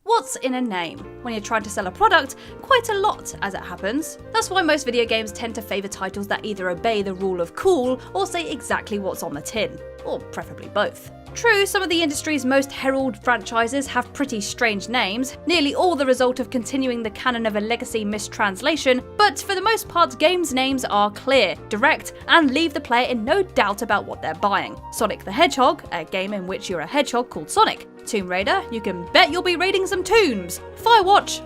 What's in a name? When you're trying to sell a product, quite a lot as it happens. That's why most video games tend to favour titles that either obey the rule of cool or say exactly what's on the tin, or preferably both. True, some of the industry's most heralded franchises have pretty strange names, nearly all the result of continuing the canon of a legacy mistranslation, but for the most part games' names are clear, direct, and leave the player in no doubt about what they're buying. Sonic the Hedgehog, a game in which you're a hedgehog called Sonic. Tomb Raider, you can bet you'll be raiding some tombs. Firewatch,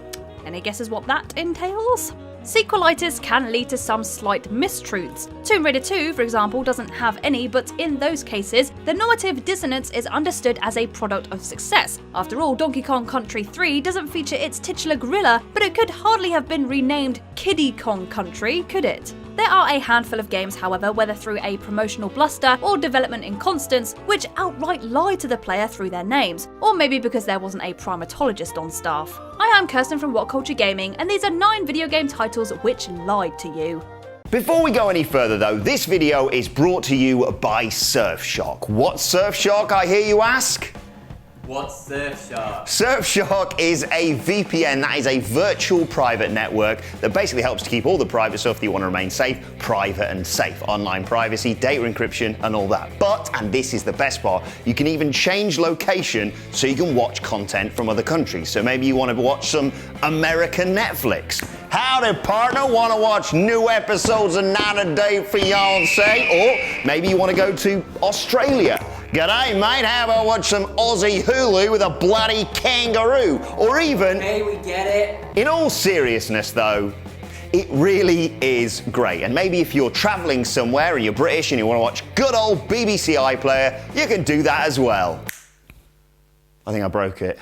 any guesses what that entails? Sequelitis can lead to some slight mistruths. Tomb Raider 2, for example, doesn't have any, but in those cases, the normative dissonance is understood as a product of success. After all, Donkey Kong Country 3 doesn't feature its titular gorilla, but it could hardly have been renamed Kiddy Kong Country, could it? There are a handful of games, however, whether through a promotional bluster or development inconstance, which outright lie to the player through their names, or maybe because there wasn't a primatologist on staff. I am Kirsten from WhatCulture Gaming, and these are 9 video game titles which lied to you. Before we go any further though, this video is brought to you by Surfshark. What's Surfshark, I hear you ask? What's Surfshark? Surfshark is a VPN, that is a virtual private network that basically helps to keep all the private stuff that you want to remain safe, private and safe. Online privacy, data encryption and all that. But, and this is the best part, you can even change location so you can watch content from other countries. So maybe you want to watch some American Netflix. Howdy partner, want to watch new episodes of 90 Day Fiancé? Or maybe you want to go to Australia. G'day mate, how about watch some Aussie Hulu with a bloody kangaroo? Or even... Hey, we get it. In all seriousness though, it really is great. And maybe if you're travelling somewhere and you're British and you want to watch good old BBC iPlayer, you can do that as well. I think I broke it.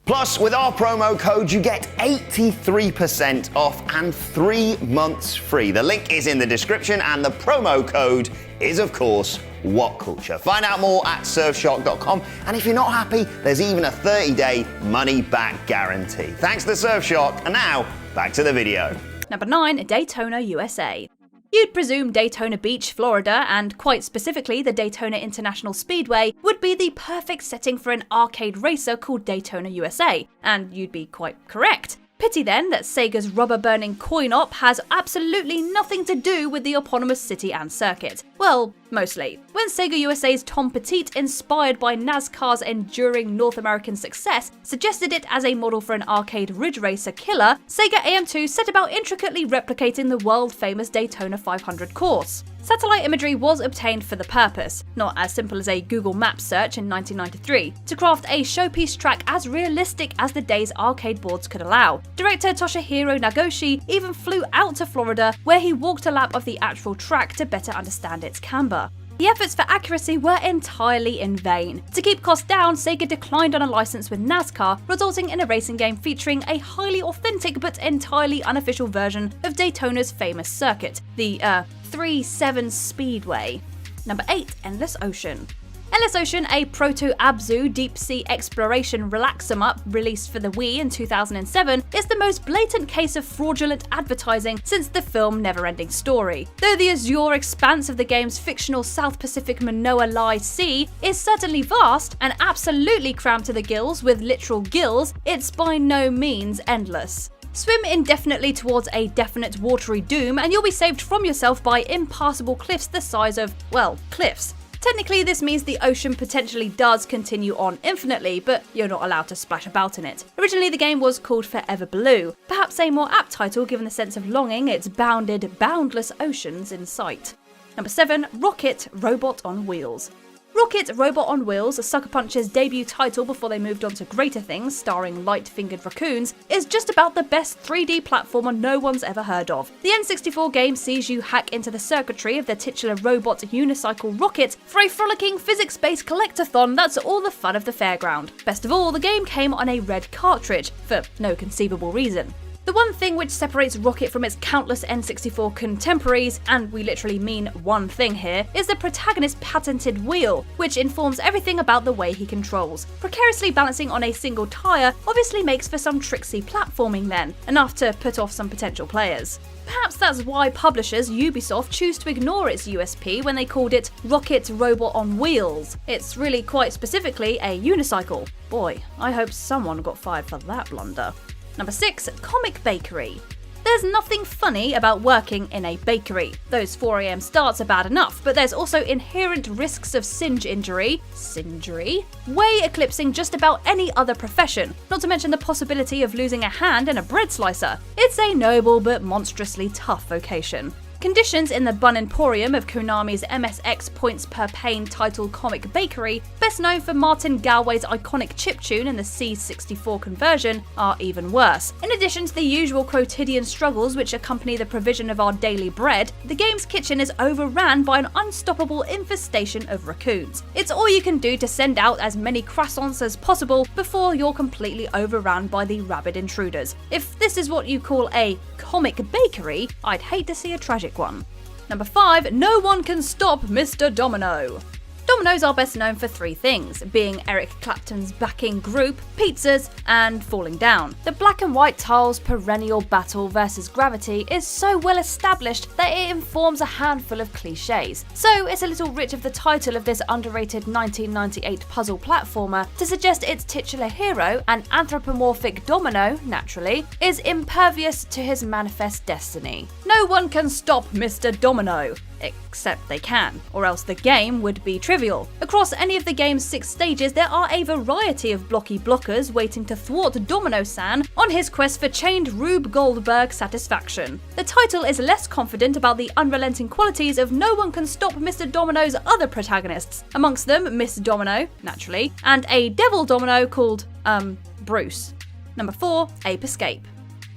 Plus, with our promo code, you get 83% off and 3 months free. The link is in the description and the promo code is, of course, WhatCulture. Find out more at surfshark.com, and if you're not happy, there's even a 30-day money-back guarantee. Thanks to Surfshark, and now, back to the video. Number 9, Daytona USA. You'd presume Daytona Beach, Florida, and quite specifically the Daytona International Speedway, would be the perfect setting for an arcade racer called Daytona USA, and you'd be quite correct. Pity then that Sega's rubber-burning coin-op has absolutely nothing to do with the eponymous city and circuit. Well, mostly. When Sega USA's Tom Petite, inspired by NASCAR's enduring North American success, suggested it as a model for an arcade ridge racer killer, Sega AM2 set about intricately replicating the world-famous Daytona 500 course. Satellite imagery was obtained for the purpose, not as simple as a Google Maps search in 1993, to craft a showpiece track as realistic as the day's arcade boards could allow. Director Toshihiro Nagoshi even flew out to Florida, where he walked a lap of the actual track to better understand its camber. The efforts for accuracy were entirely in vain. To keep costs down, Sega declined on a license with NASCAR, resulting in a racing game featuring a highly authentic but entirely unofficial version of Daytona's famous circuit, the 3-7 Speedway. Number 8, Endless Ocean. Endless Ocean, a proto-Abzu deep-sea exploration relax-em-up released for the Wii in 2007, is the most blatant case of fraudulent advertising since the film Neverending Story. Though the azure expanse of the game's fictional South Pacific Manoa-Lai Sea is certainly vast and absolutely crammed to the gills with literal gills, it's by no means endless. Swim indefinitely towards a definite watery doom and you'll be saved from yourself by impassable cliffs the size of, well, cliffs. Technically, this means the ocean potentially does continue on infinitely, but you're not allowed to splash about in it. Originally, the game was called Forever Blue, perhaps a more apt title given the sense of longing its bounded, boundless oceans in sight. Number 7, Rocket Robot on Wheels. Rocket Robot on Wheels, Sucker Punch's debut title before they moved on to greater things, starring light-fingered raccoons, is just about the best 3D platformer no one's ever heard of. The N64 game sees you hack into the circuitry of the titular robot unicycle Rocket for a frolicking physics-based collectathon that's all the fun of the fairground. Best of all, the game came on a red cartridge, for no conceivable reason. The one thing which separates Rocket from its countless N64 contemporaries, and we literally mean one thing here, is the protagonist's patented wheel, which informs everything about the way he controls. Precariously balancing on a single tyre obviously makes for some tricksy platforming then, enough to put off some potential players. Perhaps that's why publishers Ubisoft choose to ignore its USP when they called it Rocket Robot on Wheels. It's really quite specifically a unicycle. Boy, I hope someone got fired for that blunder. Number 6, Comic Bakery. There's nothing funny about working in a bakery. Those 4 AM starts are bad enough, but there's also inherent risks of singe injury, way eclipsing just about any other profession, not to mention the possibility of losing a hand and a bread slicer. It's a noble but monstrously tough vocation. Conditions in the Bun Emporium of Konami's MSX points per pane title Comic Bakery, best known for Martin Galway's iconic chiptune in the C64 conversion, are even worse. In addition to the usual quotidian struggles which accompany the provision of our daily bread, the game's kitchen is overran by an unstoppable infestation of raccoons. It's all you can do to send out as many croissants as possible before you're completely overrun by the rabid intruders. If this is what you call a comic bakery, I'd hate to see a tragic one. Number 5, no one can stop Mr. Domino. Dominoes are best known for 3 things, being Eric Clapton's backing group, pizzas, and falling down. The black and white tiles' perennial battle versus gravity is so well established that it informs a handful of cliches. So it's a little rich of the title of this underrated 1998 puzzle platformer to suggest its titular hero, an anthropomorphic domino, naturally, is impervious to his manifest destiny. No one can stop Mr. Domino. Except they can, or else the game would be trivial. Across any of the game's 6 stages, there are a variety of blocky blockers waiting to thwart Domino-san on his quest for chained Rube Goldberg satisfaction. The title is less confident about the unrelenting qualities of No One Can Stop Mr. Domino's other protagonists, amongst them Miss Domino, naturally, and a devil domino called, Bruce. Number 4, Ape Escape.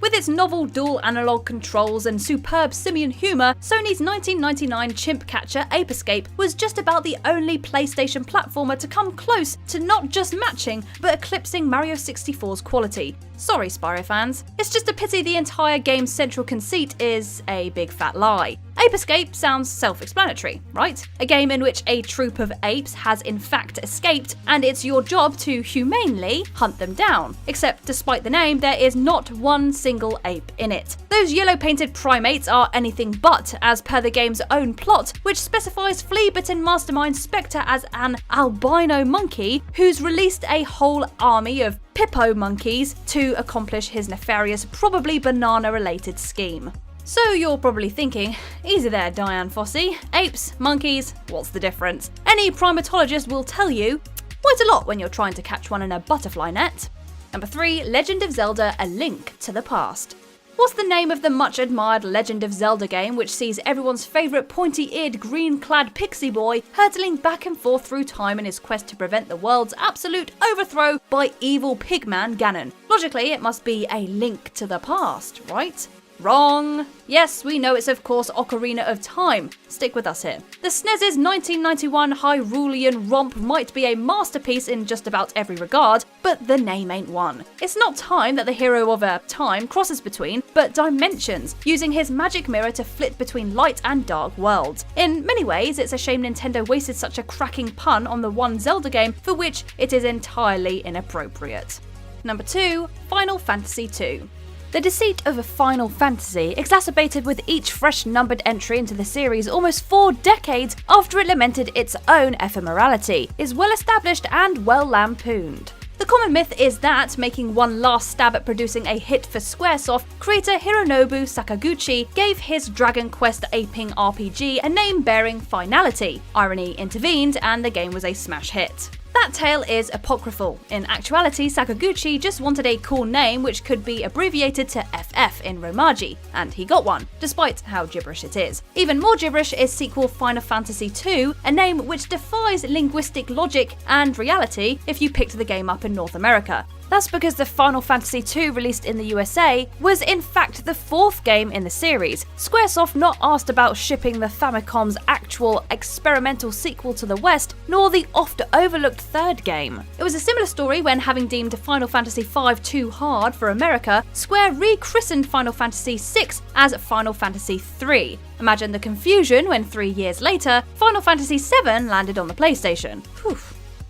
With its novel dual analog controls and superb simian humour, Sony's 1999 chimp catcher Ape Escape was just about the only PlayStation platformer to come close to not just matching, but eclipsing Mario 64's quality. Sorry, Spyro fans. It's just a pity the entire game's central conceit is a big fat lie. Ape Escape sounds self-explanatory, right? A game in which a troop of apes has in fact escaped, and it's your job to humanely hunt them down. Except despite the name, there is not one single ape in it. Those yellow-painted primates are anything but, as per the game's own plot, which specifies flea-bitten mastermind Spectre as an albino monkey who's released a whole army of Pippo monkeys to accomplish his nefarious, probably banana-related scheme. So you're probably thinking, easy there Diane Fossey, apes, monkeys, what's the difference? Any primatologist will tell you quite a lot when you're trying to catch one in a butterfly net. Number 3, Legend of Zelda: A Link to the Past. What's the name of the much admired Legend of Zelda game which sees everyone's favourite pointy-eared green-clad pixie boy hurtling back and forth through time in his quest to prevent the world's absolute overthrow by evil pigman Ganon? Logically, it must be A Link to the Past, right? Wrong. Yes, we know it's of course Ocarina of Time. Stick with us here. The SNES's 1991 Hyrulean romp might be a masterpiece in just about every regard, but the name ain't one. It's not time that the hero of time crosses between, but dimensions, using his magic mirror to flit between light and dark worlds. In many ways, it's a shame Nintendo wasted such a cracking pun on the one Zelda game for which it is entirely inappropriate. Number 2, Final Fantasy II. The deceit of a Final Fantasy, exacerbated with each fresh numbered entry into the series almost 4 decades after it lamented its own ephemerality, is well established and well lampooned. The common myth is that, making one last stab at producing a hit for Squaresoft, creator Hironobu Sakaguchi gave his Dragon Quest aping RPG a name bearing finality. Irony intervened and the game was a smash hit. That tale is apocryphal. In actuality, Sakaguchi just wanted a cool name which could be abbreviated to FF in Romaji, and he got one, despite how gibberish it is. Even more gibberish is sequel Final Fantasy II, a name which defies linguistic logic and reality if you picked the game up in North America. That's because the Final Fantasy II released in the USA was in fact the 4th game in the series. Squaresoft not asked about shipping the Famicom's actual experimental sequel to the West, nor the oft-overlooked third game. It was a similar story when, having deemed Final Fantasy V too hard for America, Square rechristened Final Fantasy VI as Final Fantasy III. Imagine the confusion when 3 years later, Final Fantasy VII landed on the PlayStation. Whew.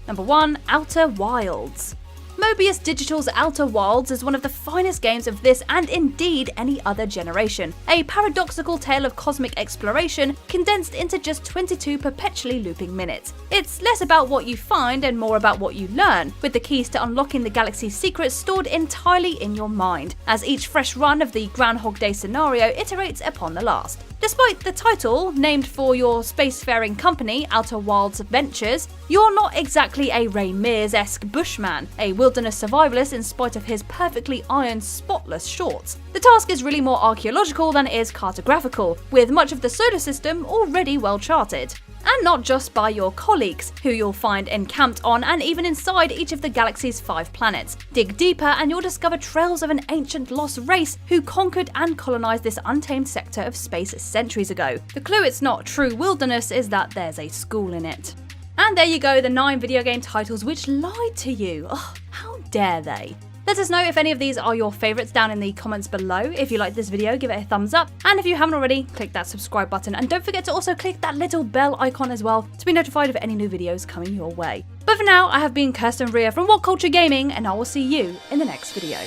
Number 1. Outer Wilds. Mobius Digital's Outer Wilds is one of the finest games of this and indeed any other generation. A paradoxical tale of cosmic exploration condensed into just 22 perpetually looping minutes. It's less about what you find and more about what you learn, with the keys to unlocking the galaxy's secrets stored entirely in your mind, as each fresh run of the Groundhog Day scenario iterates upon the last. Despite the title, named for your spacefaring company, Outer Wilds Ventures, you're not exactly a Ray Mears-esque bushman, a wilderness survivalist in spite of his perfectly ironed, spotless shorts. The task is really more archaeological than it is cartographical, with much of the solar system already well charted. And not just by your colleagues, who you'll find encamped on and even inside each of the galaxy's 5 planets. Dig deeper and you'll discover trails of an ancient lost race who conquered and colonized this untamed sector of space centuries ago. The clue it's not true wilderness is that there's a school in it. And there you go, the 9 video game titles which lied to you. Ugh, how dare they? Let us know if any of these are your favourites down in the comments below. If you liked this video, give it a thumbs up. And if you haven't already, click that subscribe button. And don't forget to also click that little bell icon as well to be notified of any new videos coming your way. But for now, I have been Kirsten Ria from WhatCulture Gaming, and I will see you in the next video.